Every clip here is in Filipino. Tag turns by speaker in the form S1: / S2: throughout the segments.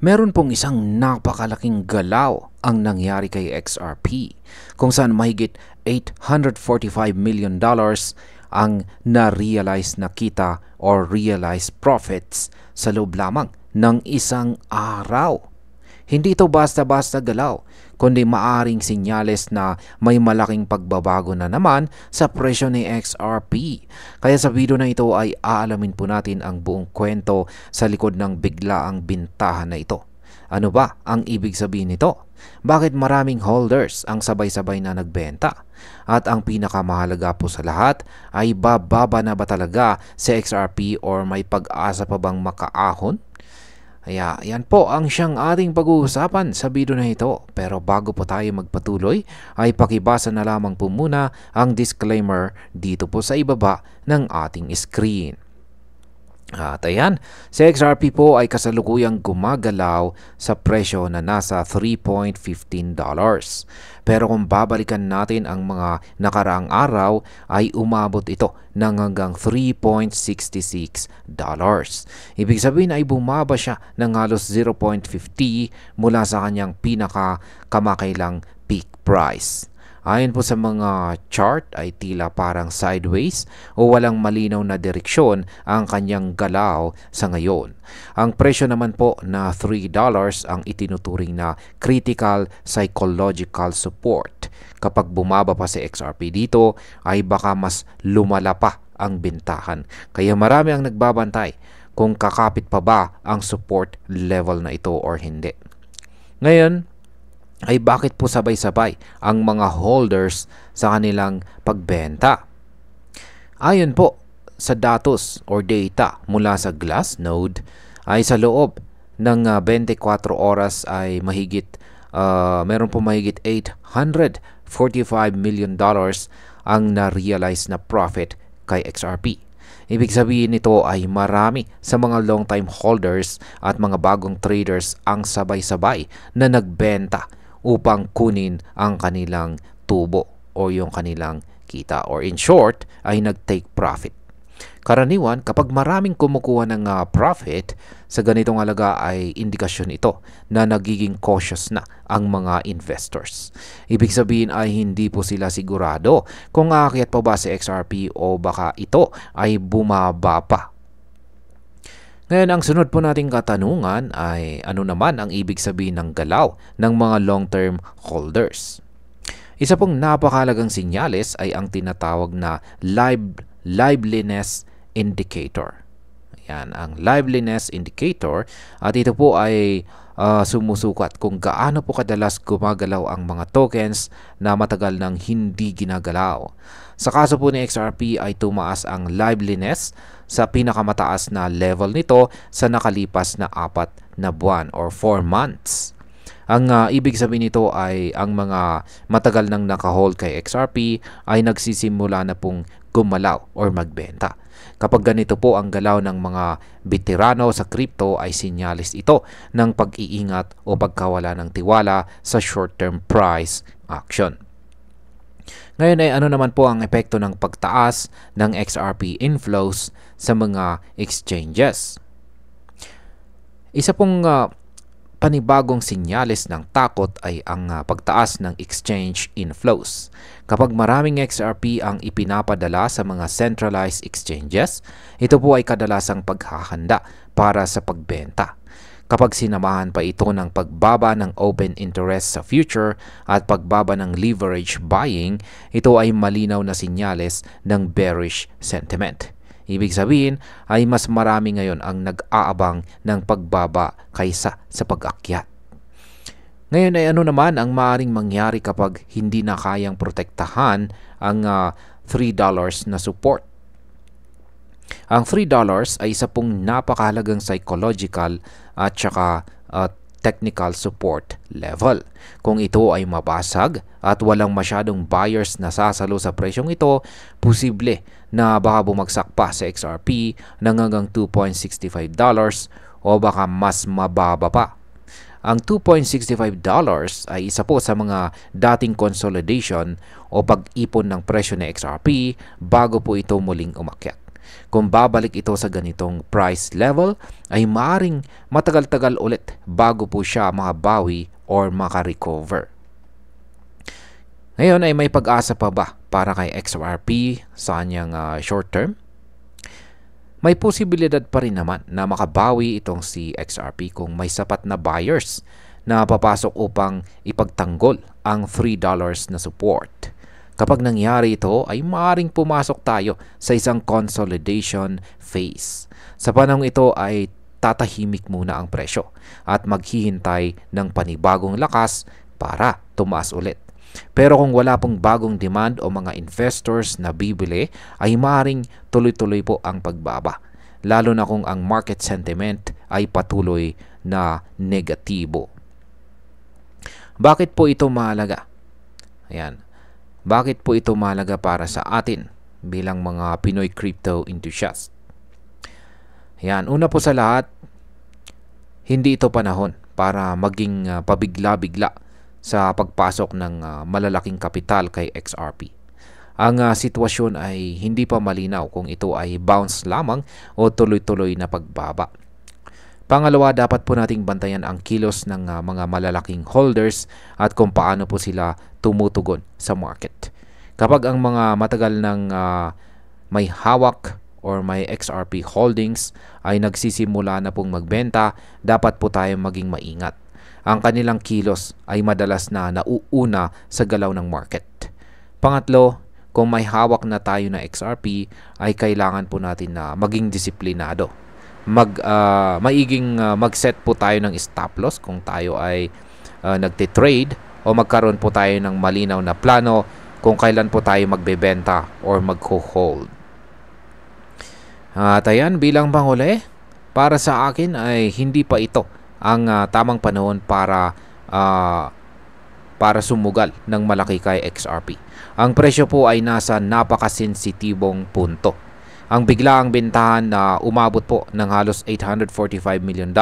S1: Meron pong isang napakalaking galaw ang nangyari kay XRP kung saan mahigit $845 million ang na-realize na kita or realized profits sa loob lamang ng isang araw. Hindi ito basta-basta galaw, kundi maaring sinyales na may malaking pagbabago na naman sa presyo ni XRP. Kaya sa video na ito ay aalamin po natin ang buong kwento sa likod ng biglaang bintahan na ito. Ano ba ang ibig sabihin nito? Bakit maraming holders ang sabay-sabay na nagbenta? At ang pinakamahalaga po sa lahat ay bababa na ba talaga si XRP or may pag-asa pa bang makaahon? Kaya yan po ang siyang ating pag-uusapan sa video na ito. Pero bago po tayo magpatuloy ay pakibasa na lamang po muna ang disclaimer dito po sa ibaba ng ating screen. At ayan, si XRP po ay kasalukuyang gumagalaw sa presyo na nasa $3.15. Pero kung babalikan natin ang mga nakaraang araw ay umabot ito ng hanggang $3.66. Ibig sabihin ay bumaba siya ng halos 0.50 mula sa kanyang pinakakamakailang peak price. Ayon po sa mga chart ay tila parang sideways o walang malinaw na direksyon ang kanyang galaw sa ngayon. Ang presyo naman po na $3 ang itinuturing na critical psychological support. Kapag bumaba pa si XRP dito ay baka mas lumala pa ang bintahan. Kaya marami ang nagbabantay kung kakapit pa ba ang support level na ito or hindi. Ngayon, ay bakit po sabay-sabay ang mga holders sa kanilang pagbenta? Ayon po sa datos or data mula sa Glassnode ay sa loob ng 24 oras ay meron po mahigit $845 million ang na-realize na profit kay XRP. Ibig sabihin nito ay marami sa mga long-time holders at mga bagong traders ang sabay-sabay na nagbenta upang kunin ang kanilang tubo o yung kanilang kita, or in short ay nag-take profit. Karaniwan kapag maraming kumukuha ng profit sa ganitong halaga ay indikasyon ito na nagiging cautious na ang mga investors. Ibig sabihin ay hindi po sila sigurado kung aakyat pa ba si XRP o baka ito ay bumaba pa. Ngayon, ang sunod po nating katanungan ay ano naman ang ibig sabihin ng galaw ng mga long-term holders? Isa pong napakahalagang sinyales ay ang tinatawag na liveliness indicator. Yan, ang liveliness indicator at ito po ay sumusukat kung gaano po kadalas gumagalaw ang mga tokens na matagal nang hindi ginagalaw. Sa kaso po ni XRP ay tumaas ang liveliness sa pinakamataas na level nito sa nakalipas na 4 na buwan or 4 months. Ang ibig sabihin nito ay ang mga matagal nang nakahold kay XRP ay nagsisimula na pong gumalaw or magbenta. Kapag ganito po ang galaw ng mga veterano sa crypto ay sinyalis ito ng pag-iingat o pagkawala ng tiwala sa short-term price action. Ngayon ay ano naman po ang epekto ng pagtaas ng XRP inflows sa mga exchanges? Isa pong panibagong sinyales ng takot ay ang pagtaas ng exchange inflows. Kapag maraming XRP ang ipinapadala sa mga centralized exchanges, ito po ay kadalasang paghahanda para sa pagbenta. Kapag sinamahan pa ito ng pagbaba ng open interest sa future at pagbaba ng leverage buying, ito ay malinaw na sinyales ng bearish sentiment. Ibig sabihin ay mas marami ngayon ang nag-aabang ng pagbaba kaysa sa pag-akyat. Ngayon ay ano naman ang maaaring mangyari kapag hindi na kayang protektahan ang $3 na support? Ang $3 ay isa pong napakahalagang psychological at saka technical support level. Kung ito ay mabasag at walang masyadong buyers na sasalo sa presyong ito, posible na baka bumagsak pa sa XRP ng hanggang $2.65 o baka mas mababa pa. Ang $2.65 ay isa po sa mga dating consolidation o pag-ipon ng presyo ng XRP bago po ito muling umakyat. Kung babalik ito sa ganitong price level, ay maaring matagal-tagal ulit bago po siya makabawi or makarecover. Ngayon ay may pag-asa pa ba para kay XRP sa kanyang short term? May posibilidad pa rin naman na makabawi itong si XRP kung may sapat na buyers na papasok upang ipagtanggol ang $3 na support. Kapag nangyari ito ay maaaring pumasok tayo sa isang consolidation phase. Sa panahong ito ay tatahimik muna ang presyo at maghihintay ng panibagong lakas para tumaas ulit. Pero kung wala pong bagong demand o mga investors na bibili, ay maaaring tuloy-tuloy po ang pagbaba. Lalo na kung ang market sentiment ay patuloy na negatibo. Bakit po ito mahalaga? Ayan. Bakit po ito mahalaga para sa atin bilang mga Pinoy crypto enthusiast? Ayan. Una po sa lahat, hindi ito panahon para maging pabigla-bigla sa pagpasok ng malalaking kapital kay XRP. Ang sitwasyon ay hindi pa malinaw kung ito ay bounce lamang o tuloy-tuloy na pagbaba. Pangalawa, dapat po nating bantayan ang kilos ng mga malalaking holders at kung paano po sila tumutugon sa market. Kapag ang mga matagal ng may hawak or may XRP holdings ay nagsisimula na pong magbenta, dapat po tayo maging maingat. Ang kanilang kilos ay madalas na nauuna sa galaw ng market. Pangatlo, kung may hawak na tayo na XRP, ay kailangan po natin na maging disiplinado. Mag-set po tayo ng stop loss kung tayo ay nagtitrade o magkaroon po tayo ng malinaw na plano kung kailan po tayo magbebenta or magho-hold. At ayan, bilang panghuli, para sa akin ay hindi pa ito ang tamang panahon para sumugal ng malaki kay XRP. Ang presyo po ay nasa napakasensitibong punto. Ang biglaang bentahan na umabot po ng halos $845 million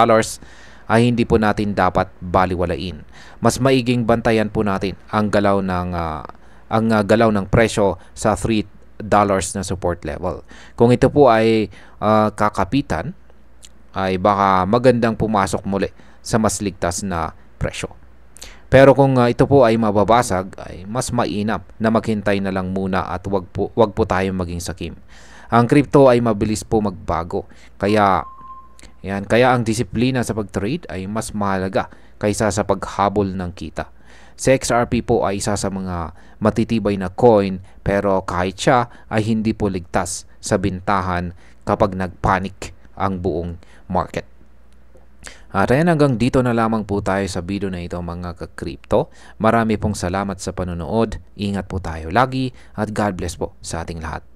S1: ay hindi po natin dapat baliwalain. Mas maiging bantayan po natin ang galaw ng presyo sa $3 na support level. Kung ito po ay kakapitan, ay baka magandang pumasok muli sa mas ligtas na presyo. Pero kung ito po ay mababasag, ay mas mainam na maghintay na lang muna at wag po tayong maging sakim. Ang crypto ay mabilis po magbago. Kaya ang disiplina sa pag-trade ay mas mahalaga kaysa sa paghabol ng kita. Si XRP po ay isa sa mga matitibay na coin, pero kahit siya ay hindi po ligtas sa bintahan kapag nagpanik ang buong market. At ayan, hanggang dito na lamang po tayo sa video na ito mga ka-crypto. Marami pong salamat sa panonood. Ingat po tayo lagi at God bless po sa ating lahat.